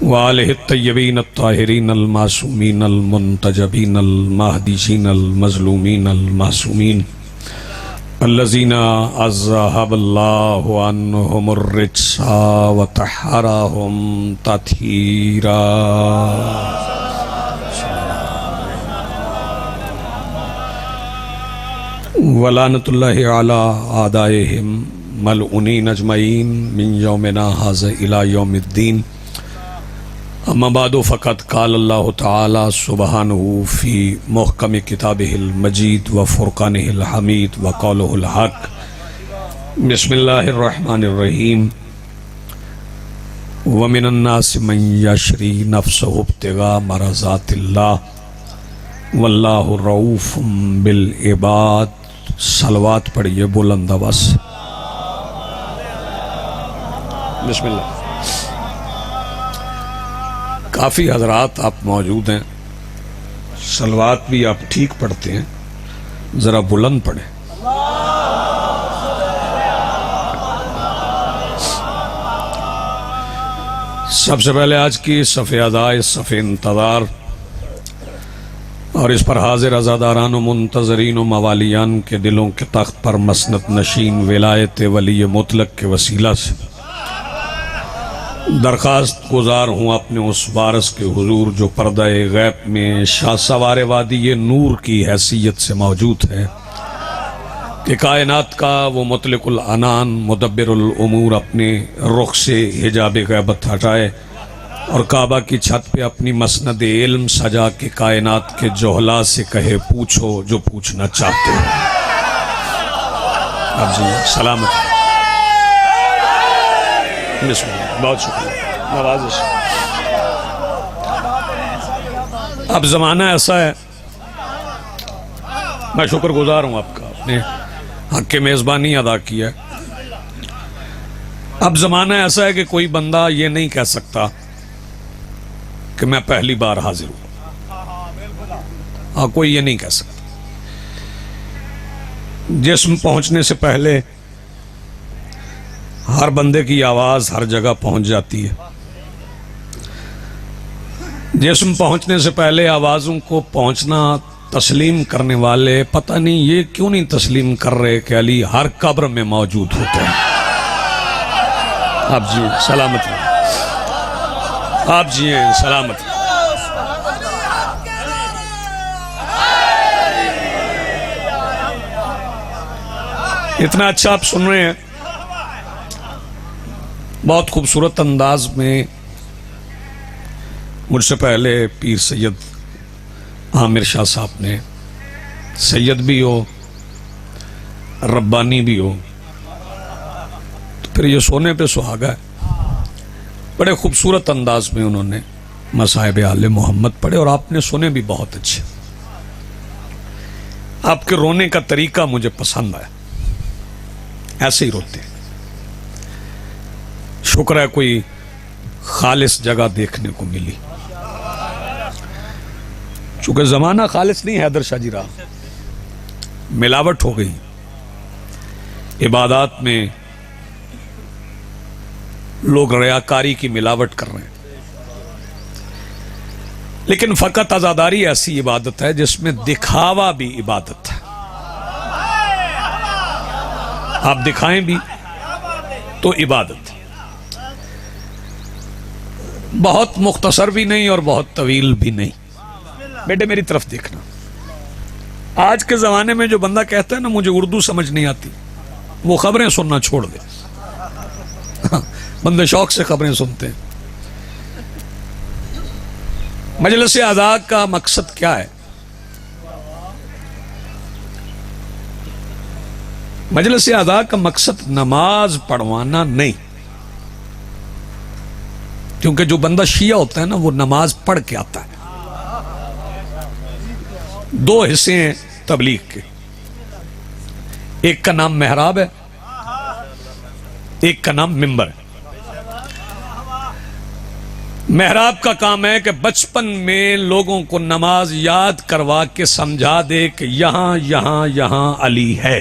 वालिहि तय्यबीन अत्ताहिरीन अलमासूमीन अलमुंतजबीन अलमहदीसीन अलमज़लूमीन अलमासूमीन अल्लज़ीना अज़हबल्लाहु अन्हुमुर रिज्सा व तहहरहुम तत्हीरा। वलानतुल्लाहि अला आदाइहिम मलऊनीन अजमईन मिन यौमिना हाज़ा इला यौमिद्दीन। अम्मा बादु फ़क़द क़ाल अल्लाहु तआला सुब्हानहु फ़ी मुहकम किताबिहिल मजीद व फ़ुरक़ानिहिल हमीद व क़ौलुहुल हक़। बिस्मिल्लाहिर रहमानिर रहीम। व मिनन नासि मन यशरी नफ़्सहु इब्तिग़ा मरज़ातिल्लाह वल्लाहु रऊफ़ुम बिल इबाद। सलवात पढ़िए बुलंद आवाज़ से। बिस्मिल्लाह। काफ़ी हज़रात आप मौजूद हैं, सलवात भी आप ठीक पढ़ते हैं, ज़रा बुलंद पढ़ें। सबसे पहले आज की सफ़े अदाए सफ़े इंतज़ार और इस पर हाजिर अज़ादारान मुंतज़रीन व मवालियान के दिलों के तख्त पर मसनद नशीन विलायत वली मुतलक के वसीला से दरख्वास्त गुजार हूँ अपने उस वारस के हुजूर जो पर्दा-ए गैब में शाह सवार वादी नूर की हैसियत से मौजूद है कि कायनात का वो मुतलकुल अनान मुदब्बिरुल उमूर अपने रुख से हिजाब गैबत हटाए और काबा की छत पे अपनी मसनद इल्म सजा के कायनात के जोहला से कहे पूछो जो पूछना चाहते हो। अब जी सलामत। बहुत शुक्रिया, नवाज़िश। अब ज़माना ऐसा है, मैं शुक्रगुजार हूँ आपका, आपने हक़ की मेज़बानी अदा किया है। अब ज़माना ऐसा है कि कोई बंदा ये नहीं कह सकता कि मैं पहली बार हाजिर हूँ। हाँ, कोई ये नहीं कह सकता। जिस्म पहुँचने से पहले हर बंदे की आवाज़ हर जगह पहुँच जाती है। जिस्म पहुँचने से पहले आवाज़ों को पहुँचना तस्लीम करने वाले पता नहीं ये क्यों नहीं तस्लीम कर रहे कि अली हर कब्र में मौजूद होते हैं। आप जी सलामत रहे, आप जी हैं सलामत। इतना अच्छा आप सुन रहे हैं, बहुत खूबसूरत अंदाज में। मुझसे पहले पीर सैयद आमिर शाह साहब ने, सैयद भी हो रब्बानी भी हो तो फिर ये सोने पे सुहागा है। बड़े खूबसूरत अंदाज में उन्होंने मसाहिब आले मोहम्मद पढ़े और आपने सुने भी बहुत अच्छे। आपके रोने का तरीका मुझे पसंद आया, ऐसे ही रोते हैं। शुक्र है कोई खालिस जगह देखने को मिली, चूंकि जमाना खालिस नहीं हैदर शाह जी रहा, मिलावट हो गई। इबादत में लोग रियाकारी की मिलावट कर रहे हैं। लेकिन फकत आजादारी ऐसी इबादत है जिसमें दिखावा भी इबादत है। आप दिखाएं भी तो इबादत है। बहुत मुख्तसर भी नहीं और बहुत तवील भी नहीं। बेटे मेरी तरफ देखना, आज के जमाने में जो बंदा कहता है ना मुझे उर्दू समझ नहीं आती, वो खबरें सुनना छोड़ दे। बंदे शौक से खबरें सुनते हैं। मजलिस अज़ा का मकसद क्या है? मजलिस अज़ा का मकसद नमाज पढ़वाना नहीं, क्योंकि जो बंदा शिया होता है ना वो नमाज पढ़ के आता है। दो हिस्से हैं तबलीग के, एक का नाम मेहराब है, एक का नाम मिंबर है। मेहराब का काम है कि बचपन में लोगों को नमाज याद करवा के समझा दे कि यहां यहां यहां अली है।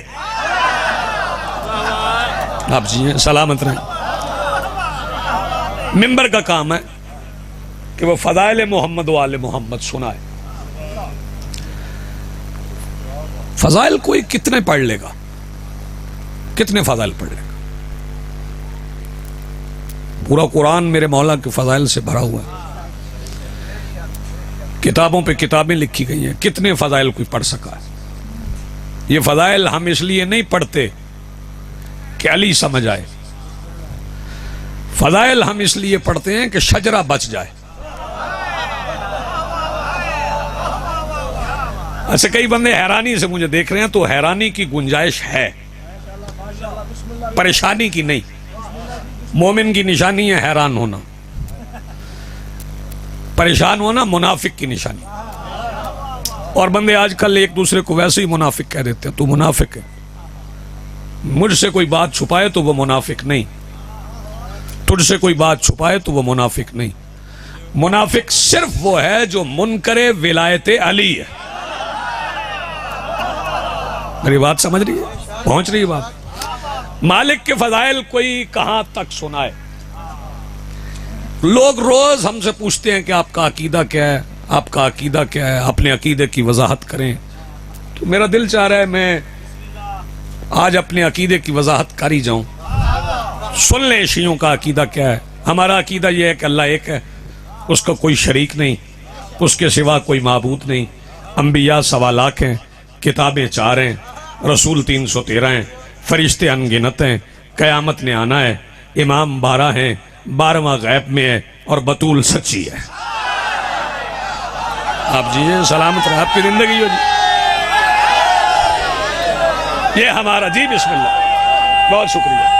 आप जी सलामत रहें। मिंबर का काम है कि वो फदाइल मोहम्मद व आले मोहम्मद सुनाए। फजाइल कोई कितने पढ़ लेगा, कितने फजाइल पढ़ लेगा? पूरा कुरान मेरे मौला के फजाइल से भरा हुआ है, किताबों पे किताबें लिखी गई हैं, कितने फजाइल कोई पढ़ सका है? ये फजाइल हम इसलिए नहीं पढ़ते कि अली समझ आए, फजाइल हम इसलिए पढ़ते हैं कि शजरा बच जाए। ऐसे कई बंदे हैरानी से मुझे देख रहे हैं, तो हैरानी की गुंजाइश है, परेशानी की नहीं। मोमिन की निशानी है हैरान होना, परेशान होना मुनाफिक की निशानी। और बंदे आजकल एक दूसरे को वैसे ही मुनाफिक कह देते हैं, तू मुनाफिक है। मुझसे कोई बात छुपाए तो वो मुनाफिक नहीं, तुझसे कोई बात छुपाए तो वो मुनाफिक नहीं। मुनाफिक सिर्फ वो है जो मुनकरे विलायते अली है। मेरी बात समझ रही है, पहुंच रही है बात? मालिक के फजाइल कोई कहां तक सुनाए। लोग रोज हमसे पूछते हैं कि आपका अकीदा क्या है, आपका अकीदा क्या है, अपने अकीदे की वजाहत करें। तो मेरा दिल चाह रहा है मैं आज अपने अकीदे की वजाहत कर ही जाऊं। सुन लें शियों का अकीदा क्या है। हमारा अकीदा यह है कि अल्लाह एक है, उसका कोई शरीक नहीं, उसके सिवा कोई माबूद नहीं। अंबिया 1.25 लाख हैं, किताबें 4 हैं, रसूल 313 हैं, फरिश्ते अनगिनत हैं, कयामत ने आना है, इमाम 12 हैं, 12वां गैब में है और बतूल सच्ची है। आप जी सलामत रहे, आपकी जिंदगी हो जी। ये हमारा जी, बिस्मिल्लाह, बहुत शुक्रिया।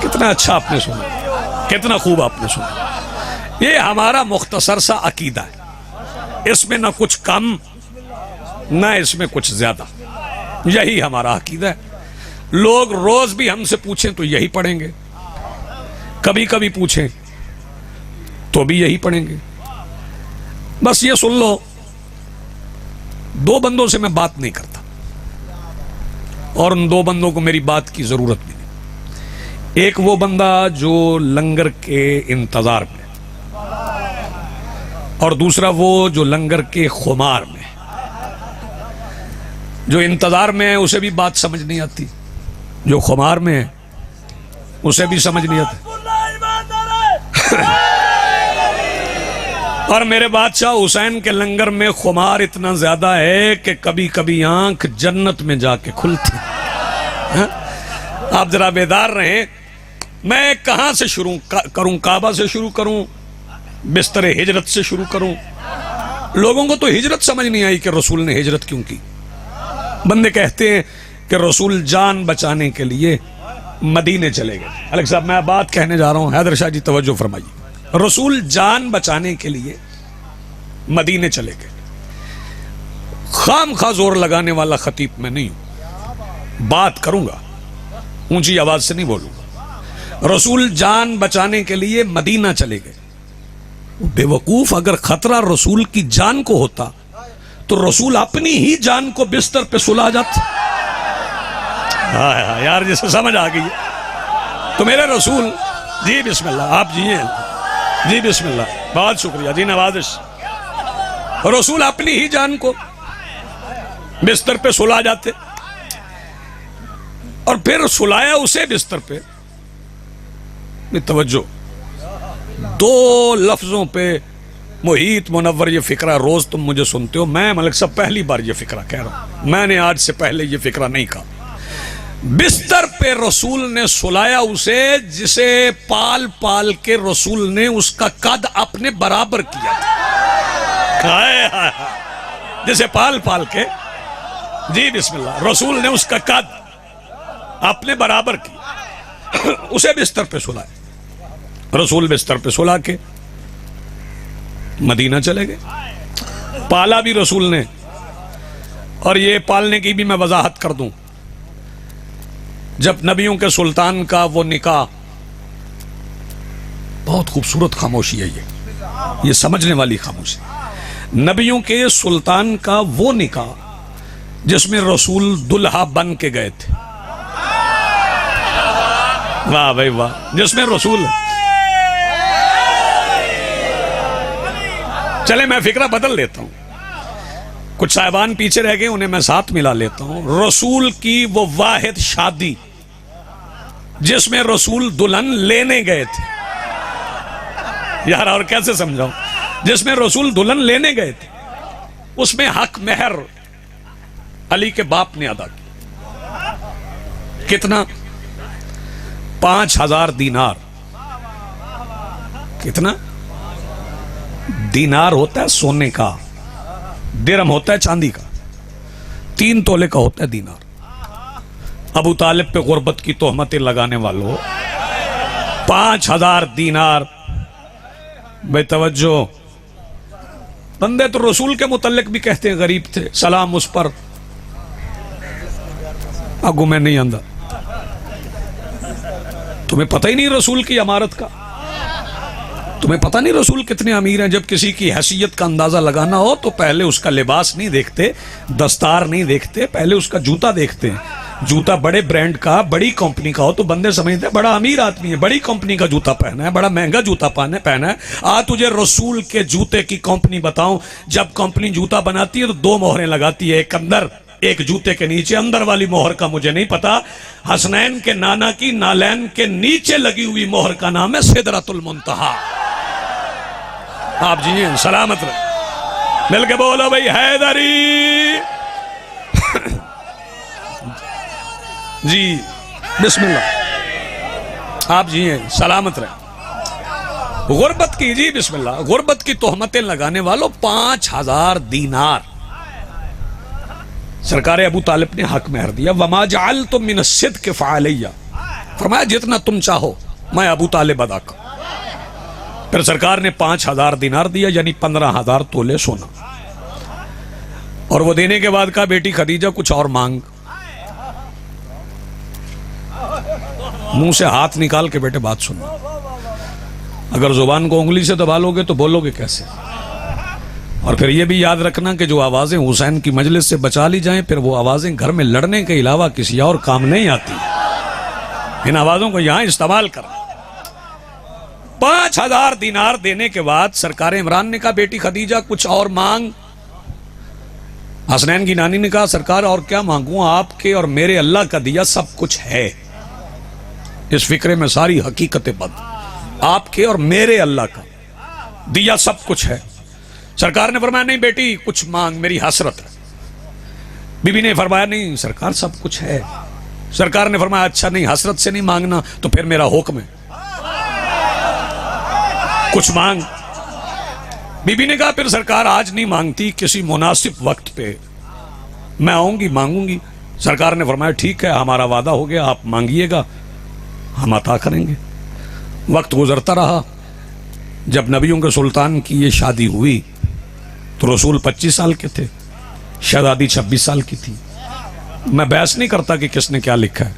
कितना अच्छा आपने सुना, कितना खूब आपने सुना। ये हमारा मुख्तसर सा अकीदा है, इसमें ना कुछ कम ना इसमें कुछ ज्यादा, यही हमारा अकीदा है। लोग रोज भी हमसे पूछें तो यही पढ़ेंगे, कभी कभी पूछें तो भी यही पढ़ेंगे। बस ये सुन लो, 2 बंदों से मैं बात नहीं करता और उन 2 बंदों को मेरी बात की जरूरत भी नहीं। एक वो बंदा जो लंगर के इंतजार में, और दूसरा वो जो लंगर के खुमार में। जो इंतजार में है उसे भी बात समझ नहीं आती, जो खुमार में है उसे भी समझ नहीं आती। और मेरे बादशाह हुसैन के लंगर में खुमार इतना ज्यादा है कि कभी कभी आंख जन्नत में जाके खुलती है। आप जरा बेदार रहें। मैं कहां से शुरू करूं? काबा से शुरू करूं, बिस्तर हिजरत से शुरू करूं? लोगों को तो हिजरत समझ नहीं आई कि रसूल ने हिजरत क्यों की। बंदे कहते हैं कि रसूल जान बचाने के लिए मदीने चले गए। अलग साहब, मैं बात कहने जा रहा हूं, हैदर शाह जी तवज्जो फरमाइए। रसूल जान बचाने के लिए मदीने चले गए। खाम खा जोर लगाने वाला खतीब मैं नहीं हूं, बात करूंगा, ऊंची आवाज से नहीं बोलूंगा। रसूल जान बचाने के लिए मदीना चले गए। बेवकूफ, अगर खतरा रसूल की जान को होता तो रसूल अपनी ही जान को बिस्तर पे सुला जाते। हाँ यार, जैसे समझ आ गई तो मेरे रसूल जी बिस्मिल्लाह, आप जिए जी बिस्मिल्लाह, बहुत शुक्रिया जी, नवाजिश। रसूल अपनी ही जान को बिस्तर पे सुला जाते और फिर सुलाया उसे बिस्तर पे। तवज्जो, 2 लफ्जों पे मुहीत मुनव्वर ये फिक्रा रोज तुम मुझे सुनते हो। मैं मलिक साहब पहली बार ये फिक्रा कह रहा हूं, मैंने आज से पहले ये फिक्रा नहीं कहा। बिस्तर पे रसूल ने सुलाया उसे जिसे पाल पाल के रसूल ने उसका कद अपने बराबर किया था। जिसे पाल पाल के, जी बिस्मिल्लाह, रसूल ने उसका कद अपने बराबर किया, उसे बिस्तर पे सुलाया। रसूल बिस्तर पे सुला के मदीना चले गए। पाला भी रसूल ने, और ये पालने की भी मैं वजाहत कर दूं। जब नबियों के सुल्तान का वो निकाह, बहुत खूबसूरत खामोशी है ये समझने वाली खामोशी। नबियों के सुल्तान का वो निकाह जिसमें रसूल दुल्हा बन के गए थे। वाह भाई वाह, जिसमें रसूल है। चले मैं फिक्रा बदल लेता हूं, कुछ साहिबान पीछे रह गए, उन्हें मैं साथ मिला लेता हूं। रसूल की वो वाहिद शादी जिसमें रसूल दुल्हन लेने गए थे। यार और कैसे समझाऊं, जिसमें रसूल दुल्हन लेने गए थे, उसमें हक मेहर अली के बाप ने अदा किया। कितना? 5000 दीनार। कितना? दीनार होता है सोने का, दिरहम होता है चांदी का, 3 तोले का होता है दीनार। अबू तालिब पे गुर्बत की तोहमतें लगाने वालों, 5000 दीनार। बेतवज्जो बंदे तो रसूल के मुतल्लिक भी कहते हैं गरीब थे, सलाम उस पर अगू में नहीं आंदा। तुम्हें पता ही नहीं रसूल की अमारत का, तुम्हें पता नहीं रसूल कितने अमीर हैं। जब किसी की हैसियत का अंदाजा लगाना हो तो पहले उसका लिबास नहीं देखते, दस्तार नहीं देखते, पहले उसका जूता देखते हैं। जूता बड़े ब्रांड का, बड़ी कंपनी का हो तो बंदे समझते हैं बड़ा अमीर आदमी है, बड़ी कंपनी का जूता पहना है, बड़ा महंगा जूता पहना है। आज तुझे रसूल के जूते की कंपनी बताऊं। जब कंपनी जूता बनाती है तो 2 मोहरें लगाती है, एक अंदर एक जूते के नीचे। अंदर वाली मोहर का मुझे नहीं पता। हसनैन के नाना की नालैन के नीचे लगी हुई मोहर का नाम है सिदरतुल मुंतहा। आप जी सलामत रहे, मिल के बोलो भाई हैदरी। जी बिस्मिल्लाह, आप जी सलामत रहे। गुर्बत की, जी बिस्मिल्लाह, गुर्बत की तोहमतें लगाने वालों 5000 दीनार सरकार अबू तालिब ने हक मेहर दिया। वमा जाल तुम मिन सिद्क़ फ़अलैया, फरमाया जितना तुम चाहो मैं अबू तालिब अदा करूं। फिर सरकार ने 5000 दीनार दिया, यानी 15000 तोले सोना। और वो देने के बाद कहा बेटी खदीजा कुछ और मांग। मुंह से हाथ निकाल के बेटे बात सुनो, अगर जुबान को उंगली से दबा लोगे तो बोलोगे कैसे। और फिर ये भी याद रखना कि जो आवाजें हुसैन की मजलिस से बचा ली जाएं, फिर वो आवाजें घर में लड़ने के अलावा किसी और काम नहीं आती। इन आवाजों को यहां इस्तेमाल कर। 5000 दीनार देने के बाद सरकार इमरान ने कहा बेटी खदीजा कुछ और मांग। हसनैन की नानी ने कहा सरकार और क्या मांगू, आपके और मेरे अल्लाह का दिया सब कुछ है। इस फिक्रे में सारी हकीकतें बंद। आपके और मेरे अल्लाह का दिया सब कुछ है। सरकार ने फरमाया नहीं बेटी कुछ मांग, मेरी हसरत है। बीबी ने फरमाया नहीं सरकार सब कुछ है। सरकार ने फरमाया अच्छा नहीं, हसरत से नहीं मांगना तो फिर मेरा हुक्म है, कुछ मांग। बीबी ने कहा फिर सरकार आज नहीं मांगती, किसी मुनासिब वक्त पे मैं आऊंगी मांगूंगी। सरकार ने फरमाया ठीक है, हमारा वादा हो गया, आप मांगिएगा हम अता करेंगे। वक्त गुजरता रहा। जब नबियों के सुल्तान की ये शादी हुई तो रसूल 25 साल के थे, शहजादी 26 साल की थी। मैं बहस नहीं करता कि किसने क्या लिखा है,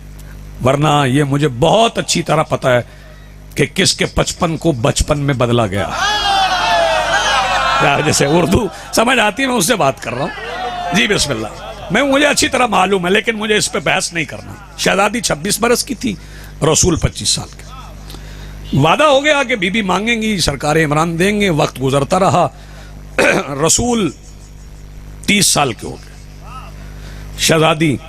वरना ये मुझे बहुत अच्छी तरह पता है कि किसके 55 को बचपन में बदला गया। जैसे उर्दू समझ आती है मैं उससे बात कर रहा हूं। जी बिस्मिल्लाह, मैं मुझे अच्छी तरह मालूम है, लेकिन मुझे इस पे बहस नहीं करना। शहजादी 26 बरस की थी, रसूल 25 साल के। वादा हो गया कि बीबी मांगेंगी, सरकार इमरान देंगे। वक्त गुजरता रहा। रसूल 30 साल के हो गए, शहजादी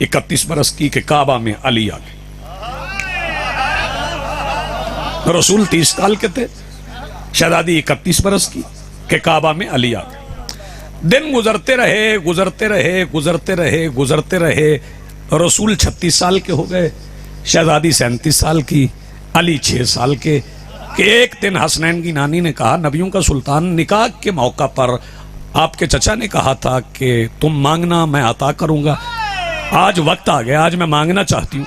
31 बरस की के काबा में अली आ गए। रसूल 30 साल के थे, शहजादी 31 बरस की के काबा में अली आ गए। दिन गुजरते रहे गुजरते रहे गुजरते रहे गुजरते रहे। रसूल 36 साल के हो गए, शहजादी 37 साल की, अली 6 साल के। कि एक दिन हसनैन की नानी ने कहा नबियों का सुल्तान निकाह के मौका पर आपके चचा ने कहा था कि तुम मांगना मैं अता करूंगा। आज वक्त आ गया, आज मैं मांगना चाहती हूं।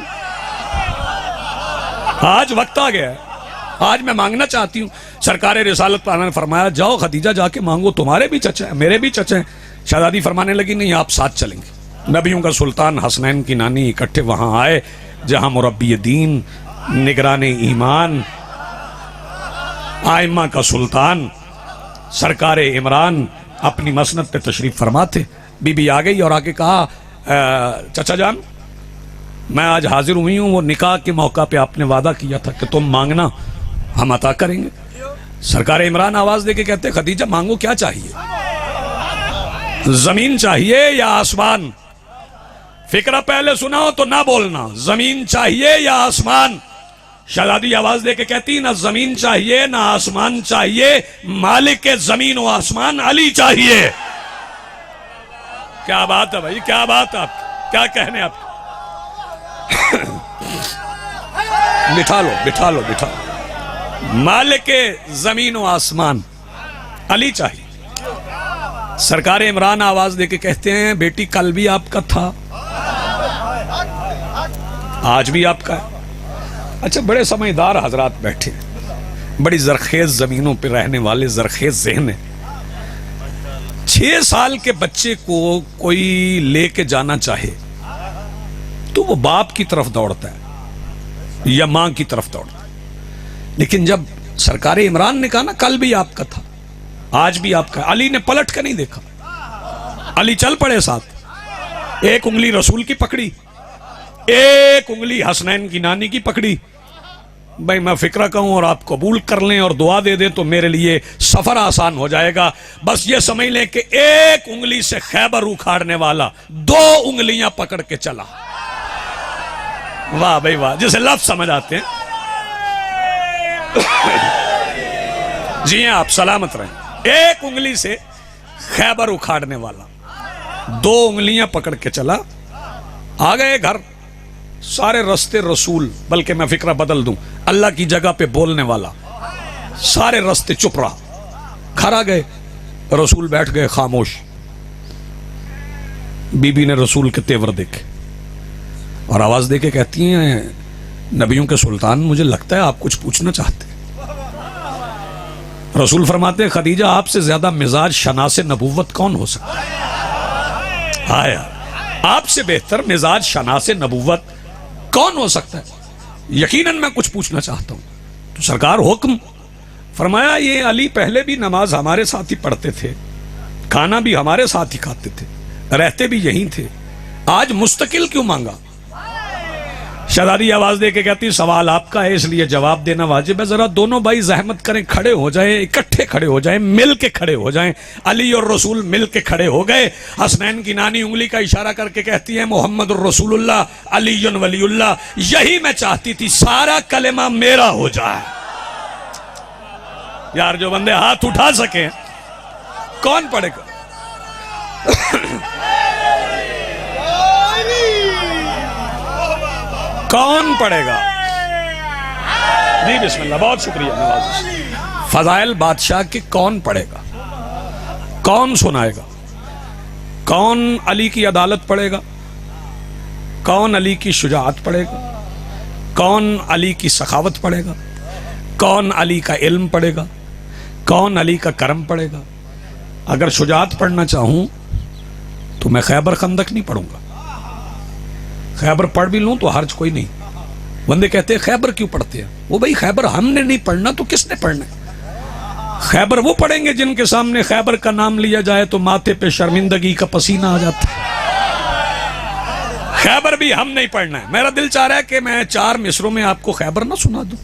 आज वक्त आ गया है, आज मैं मांगना चाहती हूं। सरकार रिसालत पाना ने फरमाया जाओ खदीजा जाके मांगो, तुम्हारे भी चचा हैं मेरे भी चचा हैं। शहजादी फरमाने लगी नहीं आप साथ चलेंगे। नबियों का सुल्तान हसनैन की नानी इकट्ठे वहां आए जहां मुरब्बी दीन, निगरान ईमान, आइम्मा का सुल्तान सरकार इमरान अपनी मसनद पे तशरीफ फरमा थे। बीबी आ गई और आके कहा चचा जान मैं आज हाजिर हुई हूं, वो निकाह के मौका पे आपने वादा किया था कि तुम मांगना, हम अता करेंगे। सरकार इमरान आवाज देके कहते खदीजा मांगो, क्या चाहिए? जमीन चाहिए या आसमान? फिक्रा पहले सुनाओ तो ना बोलना, जमीन चाहिए या आसमान? शहजादी आवाज देके कहती ना जमीन चाहिए ना आसमान चाहिए, मालिक के जमीन और आसमान अली चाहिए। क्या बात है भाई, क्या बात है आपकी, क्या कहने आप? बिठा लो बिठा लो बिठा लो। मालिक के जमीन और आसमान अली चाहिए। सरकार इमरान आवाज देके कहते हैं बेटी कल भी आपका था, आज भी आपका है। अच्छा, बड़े समझदार हजरात बैठे, बड़ी जरखेज जमीनों पर रहने वाले जरखेज ज़हन है। 6 साल के बच्चे को कोई लेके जाना चाहे तो वो बाप की तरफ दौड़ता है या मां की तरफ दौड़ता है, लेकिन जब सरकार इमरान ने कहा ना कल भी आपका था आज भी आपका, अली ने पलट कर नहीं देखा, अली चल पड़े साथ। एक उंगली रसूल की पकड़ी, एक उंगली हसनैन की नानी की पकड़ी। भाई मैं फिक्रा कहूं और आप कबूल कर लें और दुआ दे दें तो मेरे लिए सफर आसान हो जाएगा। बस ये समझ लें कि एक उंगली से खैबर उखाड़ने वाला 2 उंगलियां पकड़ के चला। वाह भाई वाह, जिसे लफ्ज समझ आते हैं। जी हां, आप सलामत रहें। एक उंगली से खैबर उखाड़ने वाला 2 उंगलियां पकड़ के चला। आ गए घर, सारे रास्ते रसूल, बल्कि मैं फिक्रा बदल दूं, अल्लाह की जगह पे बोलने वाला, सारे रास्ते चुप रहा। घर आ गए, रसूल बैठ गए खामोश। बीबी ने रसूल के तेवर देखे और आवाज देके कहती हैं नबियों के सुल्तान, मुझे लगता है आप कुछ पूछना चाहते हैं। रसूल फरमाते हैं खदीजा आपसे ज्यादा मिजाज शनासे नबुव्वत कौन हो सकता है? आया, आपसे बेहतर मिजाज शनासे नबुव्वत कौन हो सकता है? यकीनन मैं कुछ पूछना चाहता हूं। तो सरकार हुक्म फरमाया, ये अली पहले भी नमाज हमारे साथ ही पढ़ते थे, खाना भी हमारे साथ ही खाते थे, रहते भी यहीं थे, आज मुस्तकिल क्यों मांगा? शहजादी आवाज देके कहती सवाल आपका है इसलिए जवाब देना वाजिब है। जरा दोनों भाई जहमत करें, खड़े हो जाएं, इकट्ठे खड़े हो जाएं, मिल के खड़े हो जाएं। अली और रसूल मिल के खड़े हो गए। हसनैन की नानी उंगली का इशारा करके कहती है मोहम्मद रसूलुल्लाह अलीयुन वलीउल्लाह, यही मैं चाहती थी, सारा कलेमा मेरा हो जाए। यार जो बंदे हाथ उठा सके कौन पढ़ेगा? कौन पढ़ेगा? जी बिस्मिल्लाह, बहुत शुक्रिया नवाज़िश। फजाइल बादशाह के कौन पढ़ेगा? कौन सुनाएगा? कौन अली की अदालत पढ़ेगा? कौन अली की शुजाअत पढ़ेगा? कौन अली की सखावत पढ़ेगा? कौन अली का इल्म पढ़ेगा? कौन अली का करम पढ़ेगा? अगर शुजाअत पढ़ना चाहूं तो मैं खैबर खंदक नहीं पढ़ूंगा। खैबर पढ़ भी लूं तो हर्ज कोई नहीं। बंदे कहते हैं खैबर क्यों पढ़ते हैं? वो भाई खैबर हमने नहीं पढ़ना तो किसने पढ़ना है? खैबर वो पढ़ेंगे जिनके सामने खैबर का नाम लिया जाए तो माथे पे शर्मिंदगी का पसीना आ जाता है। खैबर भी हम नहीं पढ़ना है। मेरा दिल चाह रहा है कि मैं 4 मिसरों में आपको खैबर ना सुना दूं।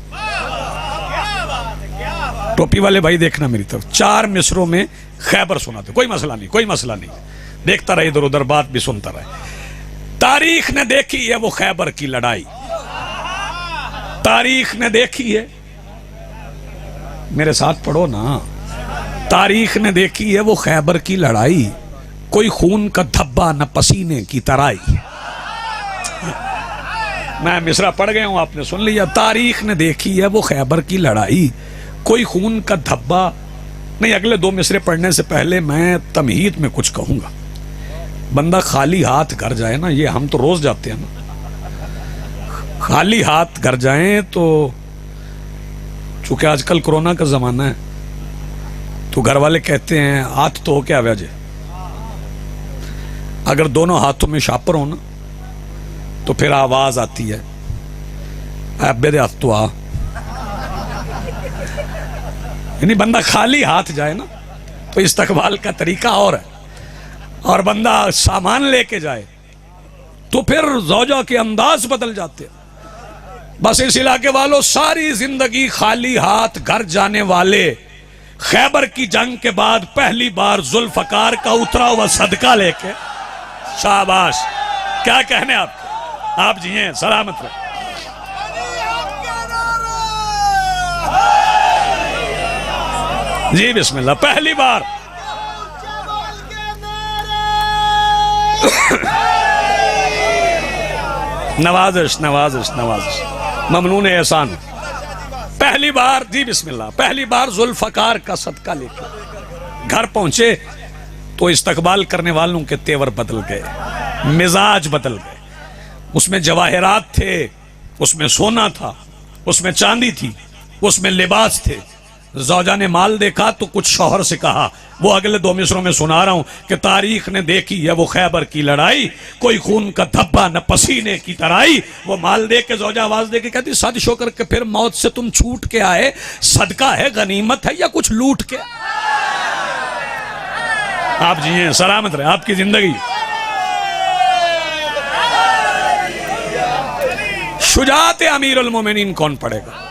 टोपी वाले भाई देखना मेरी तरफ, 4 मिसरों में खैबर सुना दो। कोई मसला नहीं, कोई मसला नहीं, देखता रहे इधर उधर, बात भी सुनता रहे। तारीख ने देखी है वो खैबर की लड़ाई, तारीख ने देखी है, मेरे साथ पढ़ो ना। तारीख ने देखी है वो खैबर की लड़ाई, कोई खून का धब्बा न पसीने की तराई। मैं मिसरा पढ़ गया हूं, आपने सुन लिया। तारीख ने देखी है वो खैबर की लड़ाई, कोई खून का धब्बा नहीं। अगले 2 मिसरे पढ़ने से पहले मैं तमहीद में कुछ कहूंगा। बंदा खाली हाथ घर जाए ना, ये हम तो रोज जाते हैं ना, खाली हाथ घर जाएं तो चूंकि आजकल कोरोना का जमाना है तो घर वाले कहते हैं हाथ तो हो क्या वजह। अगर दोनों हाथों में शापर हो ना तो फिर आवाज आती है अब्बे दे हाथ तो आ। यानी बंदा खाली हाथ जाए ना तो इस्तकबाल का तरीका और है, और बंदा सामान लेके जाए तो फिर ज़ौजा के अंदाज बदल जाते। बस इस इलाके वालों, सारी जिंदगी खाली हाथ घर जाने वाले खैबर की जंग के बाद पहली बार जुल्फकार का उतरा हुआ सदका लेके, शाबाश, क्या कहने आप जिए सलामत रहे। जी बिस्मिल्लाह, पहली बार नवाजिश नवाजिश नवाजिश, ममनून एहसान। पहली बार, जी बिस्मिल्लाह, पहली बार जुल्फकार का सदका लेकर घर पहुंचे तो इस्तकबाल करने वालों के तेवर बदल गए, मिजाज बदल गए। उसमें जवाहरात थे, उसमें सोना था, उसमें चांदी थी, उसमें लिबास थे। ज़ौजा ने माल देखा तो कुछ शौहर से कहा, वो अगले 2 मिसरों में सुना रहा हूं कि तारीख ने देखी है वो खैबर की लड़ाई, कोई खून का धब्बा न पसीने की तराई। वो माल देख के ज़ौजा आवाज दे के कहती, सद शुक्र के फिर मौत से तुम छूट के आए, सदका है, गनीमत है या कुछ लूट के? आप जिए सलामत रहे, आपकी जिंदगी। शुजात अमीरुल मोमिनीन कौन पढ़ेगा,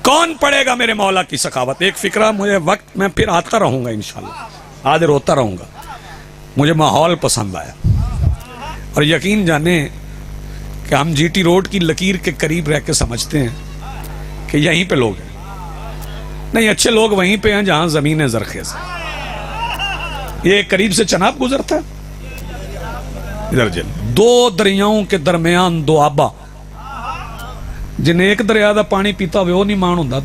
कौन पढ़ेगा मेरे मौला की सखावत? एक फिक्रा मुझे वक्त में फिर आता रहूंगा इंशाल्लाह, हाजिर होता रहूंगा। मुझे माहौल पसंद आया और यकीन जाने कि हम जीटी रोड की लकीर के करीब रह के समझते हैं कि यहीं पे लोग हैं। नहीं, अच्छे लोग वहीं पे हैं जहां जमीन जरखेज है। ये करीब से चनाब गुजरता है, इधर जल 2 दरियाओं के दरमियान 2 आबा, जिन्हें एक दरिया का पानी पीता हो वो नहीं मान होता।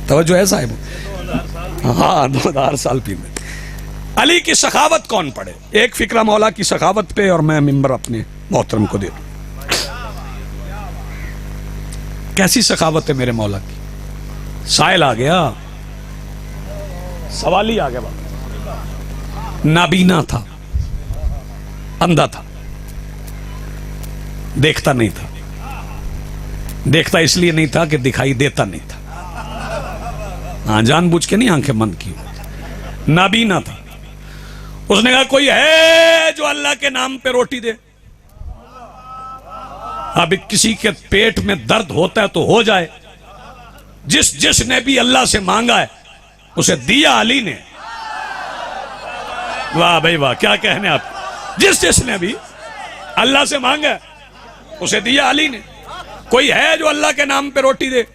तवज्जो है साहिब, हाँ 2000 साल पीते। अली की सखावत कौन पढ़े? एक फिक्रा मौला की सखावत पे और मैं मिंबर अपने मोहतरम को दे दूं। कैसी सखावत है मेरे मौला की। साइल आ गया, सवाली आ गया। बाबा नाबीना था, अंधा था, देखता नहीं था। देखता इसलिए नहीं था कि दिखाई देता नहीं था। हाँ, जानबूझ के नहीं आंखें बंद की। नाबीना था। उसने कहा कोई है जो अल्लाह के नाम पे रोटी दे। अब किसी के पेट में दर्द होता है तो हो जाए, जिसने भी अल्लाह से मांगा है उसे दिया अली ने। वाह भाई वाह, क्या कहने आप। जिसने भी अल्लाह से मांगा उसे दिया अली ने। कोई है जो अल्लाह के नाम पे रोटी दे?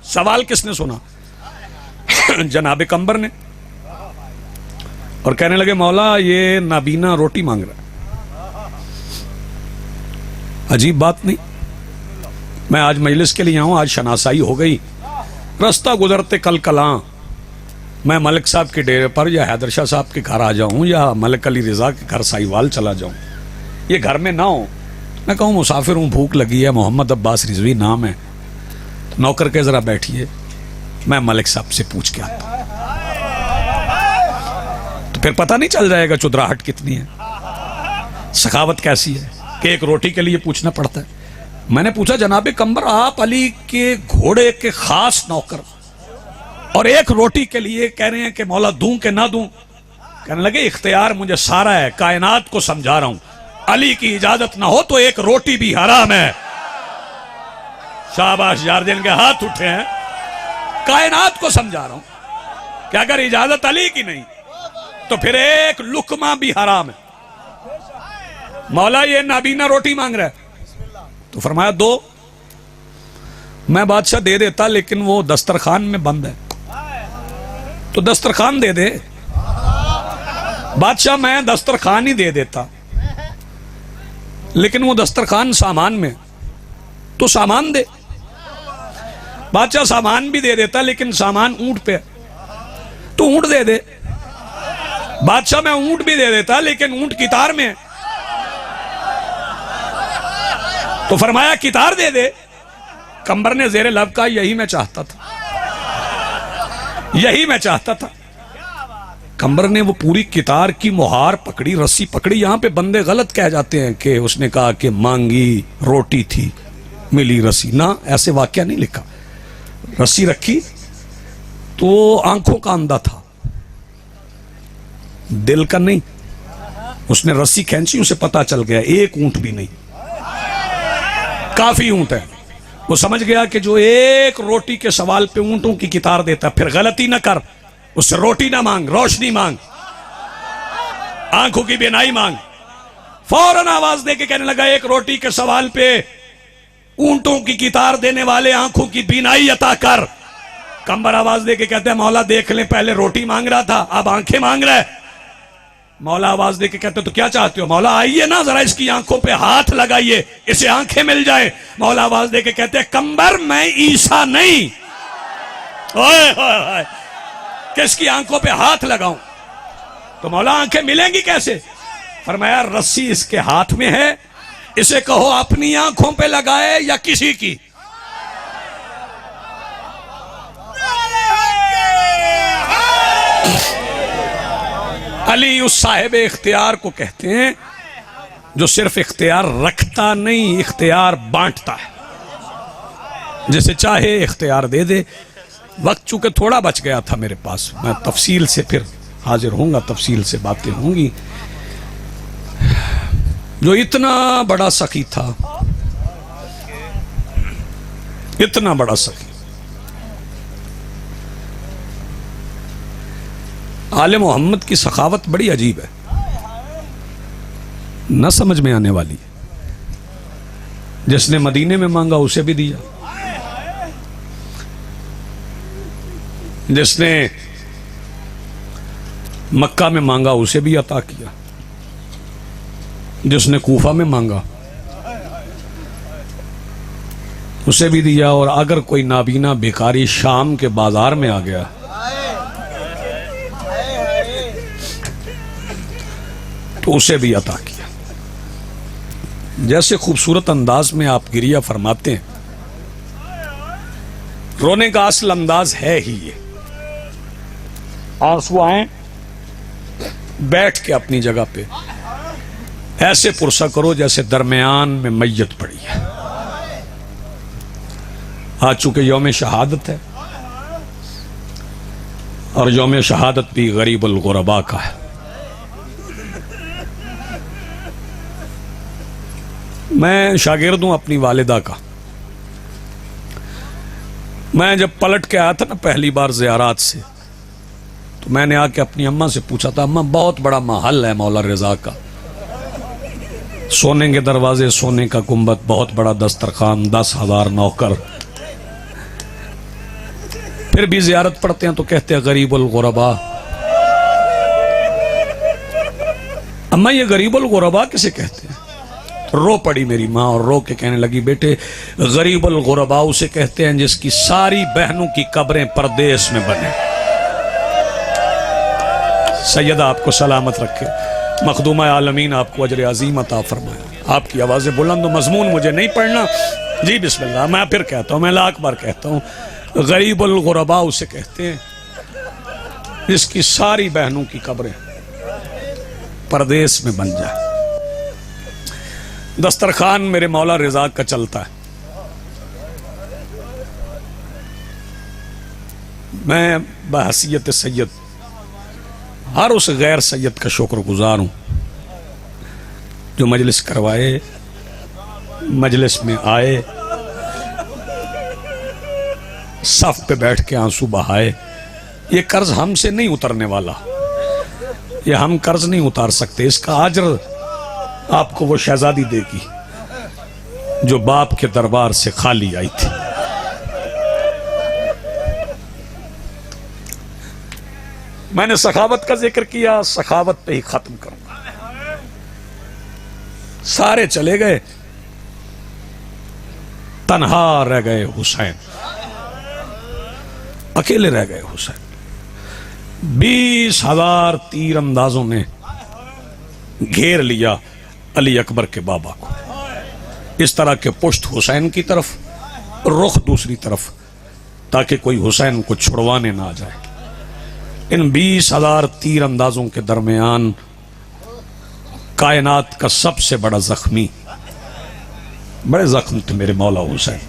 सवाल किसने सुना? जनाब कंबर ने। और कहने लगे मौला ये नाबीना रोटी मांग रहा है। अजीब बात नहीं। मैं आज मजलिस के लिए आऊं, आज शनासाई हो गई। रास्ता गुजरते कल कलां मैं मलिक साहब के डेरे पर या हैदर शाह साहब के घर आ जाऊं या मलिक अली रिजा के घर साहिवाल चला जाऊं, ये घर में ना हो, मैं कहूँ मुसाफिर हूँ, भूख लगी है, मोहम्मद अब्बास रिजवी नाम है, तो नौकर के जरा बैठिए, मैं मलिक साहब से पूछ के आता हूँ। तो फिर पता नहीं चल जाएगा चुदराहट कितनी है, सखावत कैसी है कि एक रोटी के लिए पूछना पड़ता है। मैंने पूछा जनाबे कंबर आप अली के घोड़े के खास नौकर और एक रोटी के लिए कह रहे हैं कि मौला दूं कि ना दूं? कहने लगे इख्तियार मुझे सारा है, कायनात को समझा रहा हूं, अली की इजाजत ना हो तो एक रोटी भी हराम है। शाबाश यार, जिनके हाथ उठे हैं, कायनात को समझा रहा हूं कि अगर इजाजत अली की नहीं तो फिर एक लुकमा भी हराम है। मौला ये नाबीना रोटी मांग रहा है, तो फरमाया दो। मैं बादशाह दे देता लेकिन वो दस्तरखान में बंद है, तो दस्तरखान दे दे। बादशाह मैं दस्तरखान ही दे देता लेकिन वो दस्तरखान सामान में, तो सामान दे। बादशाह सामान भी दे देता लेकिन सामान ऊंट पे, तो ऊंट दे दे। बादशाह मैं ऊंट भी दे देता लेकिन ऊंट कितार में, तो फरमाया कितार दे दे। कंबर ने जेरे लब का यही मैं चाहता था, यही मैं चाहता था। कंबर ने वो पूरी कितार की मुहार पकड़ी, रस्सी पकड़ी। यहां पे बंदे गलत कह जाते हैं कि उसने कहा कि मांगी रोटी थी मिली रस्सी, ना ऐसे वाक्य नहीं लिखा। रस्सी रखी तो आंखों का अंधा था, दिल का नहीं। उसने रस्सी खींची, उसे पता चल गया एक ऊंट भी नहीं, काफी ऊंट है। वो समझ गया कि जो एक रोटी के सवाल पे ऊंटों की कितार देता, फिर गलती ना कर, उससे रोटी ना मांग, रोशनी मांग, आंखों की बिनाई मांग। फौरन आवाज दे के कहने लगा, एक रोटी के सवाल पे ऊंटों की कितार देने वाले आंखों की बिनाई अता कर। कंबर आवाज दे के कहते हैं, मौला देख ले, पहले रोटी मांग रहा था, अब आंखें मांग रहा है। मौला आवाज दे के कहते, तो क्या चाहते हो? मौला आइए ना, जरा इसकी आंखों पे हाथ लगाइए, इसे आंखें मिल जाए। मौला आवाज दे के कहते हैं, कंबर मैं ईसा नहीं, ओए ओए, किसकी आंखों पे हाथ लगाऊं? तो मौला आंखें मिलेंगी कैसे? फरमाया, रस्सी इसके हाथ में है, इसे कहो अपनी आंखों पे लगाए या किसी की। अली उस साहिब इख्तियार को कहते हैं जो सिर्फ इख्तियार रखता नहीं, इख्तियार बांटता है। जैसे चाहे इख्तियार दे दे। वक्त चूंकि थोड़ा बच गया था मेरे पास, मैं तफसील से फिर हाजिर होऊंगा, तफसील से बातें होंगी। जो इतना बड़ा सखी था, इतना बड़ा सखी, आले मोहम्मद की सखावत बड़ी अजीब है, न समझ में आने वाली है। जिसने मदीने में मांगा उसे भी दिया, जिसने मक्का में मांगा उसे भी अता किया, जिसने कूफा में मांगा उसे भी दिया, और अगर कोई नाबीना भिखारी शाम के बाजार में आ गया तो उसे भी अता किया। जैसे खूबसूरत अंदाज में आप गिरिया फरमाते हैं, रोने का असल अंदाज है ही ये। आंसू आए, बैठ के अपनी जगह पे ऐसे पुरसा करो जैसे दरमियान में मैयत पड़ी है। आज चूंकि यौम शहादत है, और यौम शहादत भी गरीबुल गुरबा का है। मैं शागिर्द हूं अपनी वालिदा का। मैं जब पलट के आया था ना पहली बार ज़ियारात से, तो मैंने आके अपनी अम्मा से पूछा था, अम्मा बहुत बड़ा महल है मौला रजा का, सोने के दरवाजे, सोने का गुंबद, बहुत बड़ा दस्तरखान, 10,000 नौकर, फिर भी जियारत पढ़ते हैं तो कहते हैं गरीबुल गुरबा। अम्मा ये गरीबुल गुरबा किसे कहते हैं? रो पड़ी मेरी माँ और रो के कहने लगी, बेटे गरीबुल गुरबा उसे कहते हैं जिसकी सारी बहनों की कब्रें परदेश में बने। सैयदा आपको सलामत रखे, मखदूमा आलमीन आपको अजर अजीम अता फरमाए। आपकी आवाज़ें बुलंद, मजमून मुझे नहीं पढ़ना जी, बिस्मिल्लाह। मैं फिर कहता हूँ, मैं लाख बार कहता हूँ, गरीबुल गुरबा उसे कहते हैं जिसकी सारी बहनों की कब्रें परदेश में बन जाए। दस्तरखान मेरे मौला रजा का चलता है। मैं बहसीयत सैयद हर उस गैर सैयद का शुक्रगुजार हूं जो मजलिस करवाए, मजलिस में आए, सफ पे बैठ के आंसू बहाए। ये कर्ज हमसे नहीं उतरने वाला, ये हम कर्ज नहीं उतार सकते। इसका अजर आपको वो शहजादी देगी जो बाप के दरबार से खाली आई थी। मैंने सखावत का जिक्र किया, सखावत पे ही खत्म करूंगा। सारे चले गए, तन्हा रह गए हुसैन, अकेले रह गए हुसैन। 20,000 तीर अंदाजों ने घेर लिया अली अकबर के बाबा को। इस तरह के पुश्त हुसैन की तरफ, रुख दूसरी तरफ, ताकि कोई हुसैन को छुड़वाने ना आ जाए। इन 20,000 तीर अंदाजों के दरमियान कायनात का सबसे बड़ा जख्मी, बड़े जख्म थे मेरे मौला हुसैन।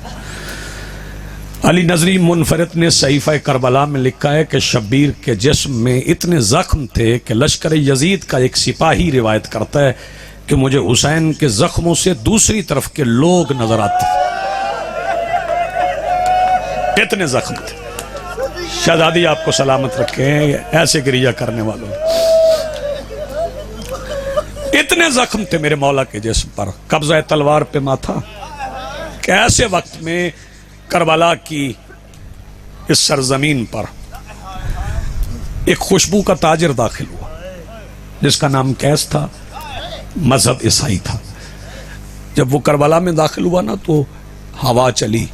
अली नजरी मुनफरिद ने सहीफा करबला में लिखा है कि शब्बीर के जिस्म में इतने जख्म थे कि लश्कर यजीद का एक सिपाही रिवायत करता है कि मुझे हुसैन के जख्मों से दूसरी तरफ के लोग नजर आते, इतने जख्म थे। शहजादी आपको सलामत रखे ऐसे गिरिया करने वालों। इतने जख्म थे मेरे मौला के जिस्म पर, कब्जा तलवार पे माथा। कि ऐसे वक्त में करबला की इस सरजमीन पर एक खुशबू का ताजिर दाखिल हुआ जिसका नाम कैस था, मजहब ईसाई था। जब वो करबला में दाखिल हुआ ना तो हवा चली,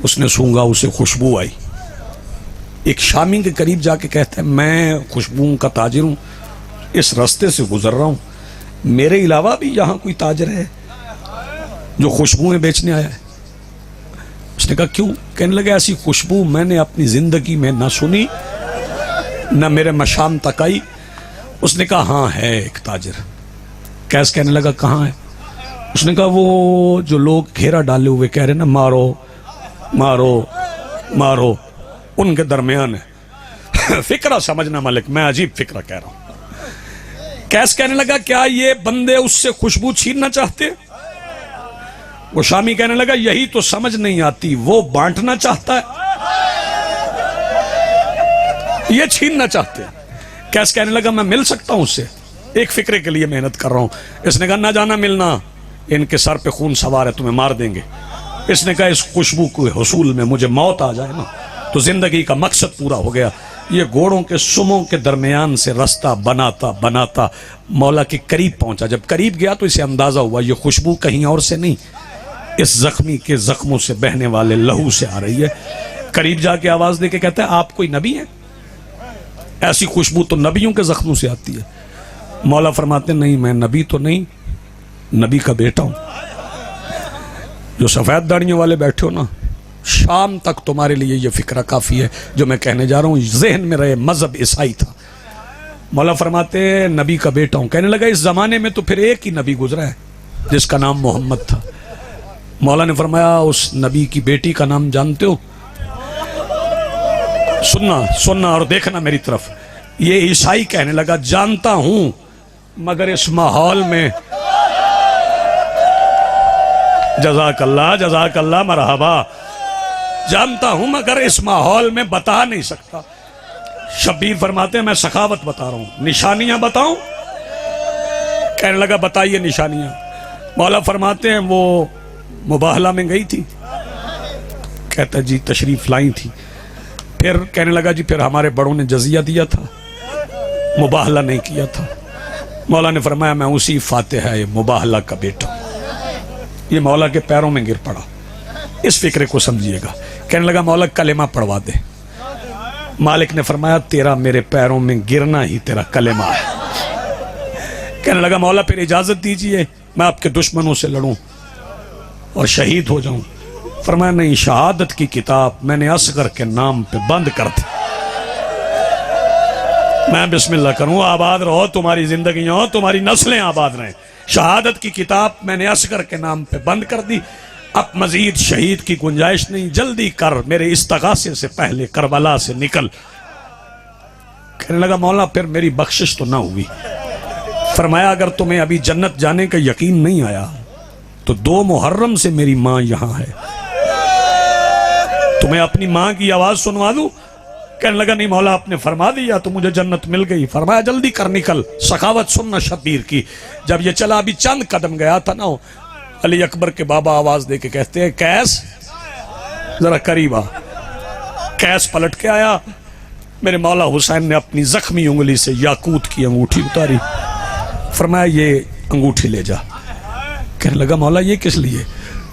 उसने सूंघा, उसे खुशबू आई। एक शामी के करीब जाके कहते हैं मैं खुशबू का ताजिर हूं, इस रास्ते से गुजर रहा हूं, मेरे अलावा भी यहां कोई ताजिर है जो खुशबुएं बेचने आया है? उसने कहा क्यों? कहने लगे ऐसी खुशबू मैंने अपनी जिंदगी में ना सुनी ना मेरे मशाम तक आई। उसने कहा हाँ है एक ताजिर। कैसे? कहने लगा कहाँ है? उसने कहा वो जो लोग घेरा डाले हुए कह रहे ना मारो मारो मारो, उनके दरमियान है। फिक्रा समझना मलिक, मैं अजीब फिक्रा कह रहा हूं। कैसे? कहने लगा क्या ये बंदे उससे खुशबू छीनना चाहते? वो शामी कहने लगा यही तो समझ नहीं आती, वो बांटना चाहता है, ये छीनना चाहते हैं। कैसे? कहने लगा मैं मिल सकता हूं उससे, एक फिक्रे के लिए मेहनत कर रहा हूं। इसने कहा ना जाना मिलना, इनके सर पे खून सवार है, तुम्हें मार देंगे। इसने कहा इस खुशबू के हुसूल में मुझे मौत आ जाए ना तो जिंदगी का मकसद पूरा हो गया। ये घोड़ों के सुमों के दरमियान से रास्ता बनाता बनाता मौला के करीब पहुंचा। जब करीब गया तो इसे अंदाजा हुआ ये खुशबू कहीं और से नहीं, इस जख्मी के जख्मों से बहने वाले लहू से आ रही है। करीब जाके आवाज देके कहता है आप कोई नबी हैं? ऐसी खुशबू तो नबियों के जख्मों से आती है। मौला फरमाते नहीं मैं नबी तो नहीं, नबी का बेटा हूं। जो सफेद दाढ़ियों वाले बैठे हो ना, शाम तक तुम्हारे लिए यह फिक्रा काफी है जो मैं कहने जा रहा हूं, जहन में रहे। मजहब ईसाई था। मौला फरमाते नबी का बेटा हूं। कहने लगा इस जमाने में तो फिर एक ही नबी गुजरा है जिसका नाम मोहम्मद था। मौला ने फरमाया उस नबी की बेटी का नाम जानते हो? सुनना सुनना और देखना मेरी तरफ। ये ईसाई कहने लगा जानता हूं मगर इस माहौल में जज़ाकल्लाह मरहबा, जानता हूं मगर इस माहौल में बता नहीं सकता। शब्बीर फरमाते हैं मैं सखावत बता रहा हूं, निशानियां बताऊं? कहने लगा बताइए निशानियां। मौला फरमाते हैं वो मुबाहला में गई थी। कहता जी तशरीफ लाई थी। फिर कहने लगा जी फिर हमारे बड़ों ने जजिया दिया था, मुबाहला नहीं किया था। मौला ने फरमाया मैं उसी फातिहा मुबाहला का बेटा। ये मौला के पैरों में गिर पड़ा। इस फिक्रे को समझिएगा। कहने लगा मौला कलेमा पढ़वा दे। मालिक ने फरमाया तेरा मेरे पैरों में गिरना ही तेरा कलेमा है। कहने लगा मौला फिर इजाजत दीजिए मैं आपके दुश्मनों से लड़ूं और शहीद हो जाऊं। फरमाया नहीं, शहादत की किताब मैंने असगर के नाम पे बंद कर दी। मैं बिस्मिल्लाह करूं, आबाद रहो, तुम्हारी जिंदगियां हो, तुम्हारी नस्लें आबाद रहें। शहादत की किताब मैंने असगर के नाम पे बंद कर दी। अब मजीद शहीद की गुंजाइश नहीं, जल्दी कर, मेरे इस्तगासे से पहले करबला से निकल। कहने लगा मौला फिर मेरी बख्शिश तो ना हुई। फरमाया अगर तुम्हें अभी जन्नत जाने का यकीन नहीं आया तो 2 मुहर्रम से मेरी मां यहां है, तुम्हें अपनी मां की आवाज सुनवा दूं? कहने लगा नहीं मौला आपने फरमा दिया तो मुझे जन्नत मिल गई। फरमाया जल्दी कर निकल, सखावत सुनना शब्बीर की। जब ये चला अभी चंद कदम गया था ना, अली अकबर के बाबा आवाज दे के कहते हैं कैस जरा करीब आ। कैस पलट के आया। मेरे मौला हुसैन ने अपनी जख्मी उंगली से याकूत की अंगूठी उतारी। फरमाया ये अंगूठी ले जा। कहने लगा मौला ये किस लिए?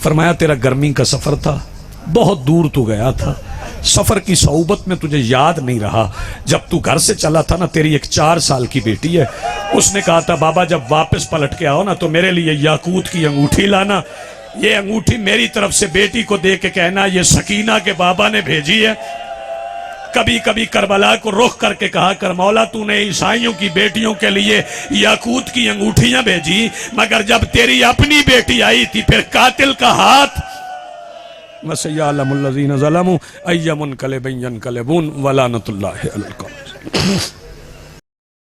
फरमाया तेरा गर्मी का सफर था, बहुत दूर तू गया था, सफर की सौबत में तुझे याद नहीं रहा। जब तू घर से चला था ना, तेरी एक 4 साल की बेटी है, उसने कहा था बाबा जब वापस पलट के आओ ना तो मेरे लिए याकूत की अंगूठी लाना। ये अंगूठी मेरी तरफ से बेटी को दे के कहना ये सकीना के बाबा ने भेजी है। कभी कभी करबला को रुख करके कहा कर मौला तूने ईसाइयों की बेटियों के लिए याकूत की अंगूठियां भेजी, मगर जब तेरी अपनी बेटी आई थी फिर कातिल का हाथ वसय्यअलमुल्लज़ीना ज़लमू अय्यमुनक़लिबिन यनक़लिबून वलानतुल्लाहि अलल क़ादिरीन।